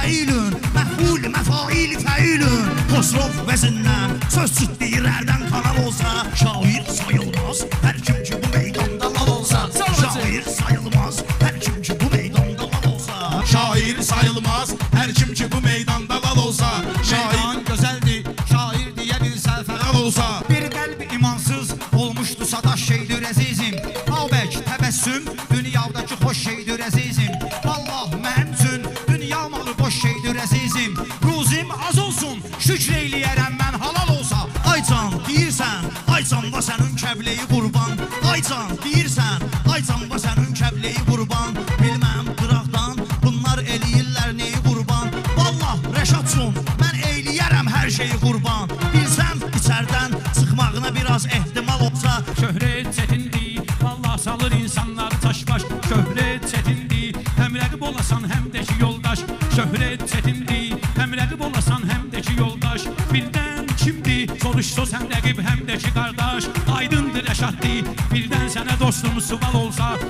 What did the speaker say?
feilün, məhul, məfail, feilün. Xosrov vəzindən, söz ciddi rərdən kanal olsa, şair sayılmaz, hər kim ki bu meydanda lal olsa. Şair sayılmaz, hər kim ki bu meydanda lal olsa. Şair sayılmaz, hər kim ki bu meydanda lal olsa. Meydan gözəldir, şair deyə bilsə fəal olsa. Bir qəlb imansız olmuşdu sataş şeydir əzizim. Babək təbəssüm dünyadakı xoş şeydir əzizim. Vallah mənim üçün dünya malı boş şeydir əzizim. Ruzim az olsun, şükr eyləyərəm mən halal olsa. Aycan deyirsən, aycanda sənin kəbleyi qurban. Aycan deyirsən, aycanda sənin kəbleyi qurban. Bilməm qıraqdan bunlar eləyirlər neyi qurban. Vallah Rəşadçun, mən eyləyərəm hər şeyi qurban. Bilsəm içərdən çıxmağına biraz ehtimal olsa. Şöhrət çətindir, vallah salır insanları taşbaş. Şöhrət çətindir, həm rəqib olasan həm də ki yoldaş. Şöhrət çətindir, həm rəqib olasan həm də ki yoldaş. Birdən kimdir, soruşsa həm rəqib həm də ki qardaş. Aydındır Rəşaddir, birdən sənə dostum sual olsa.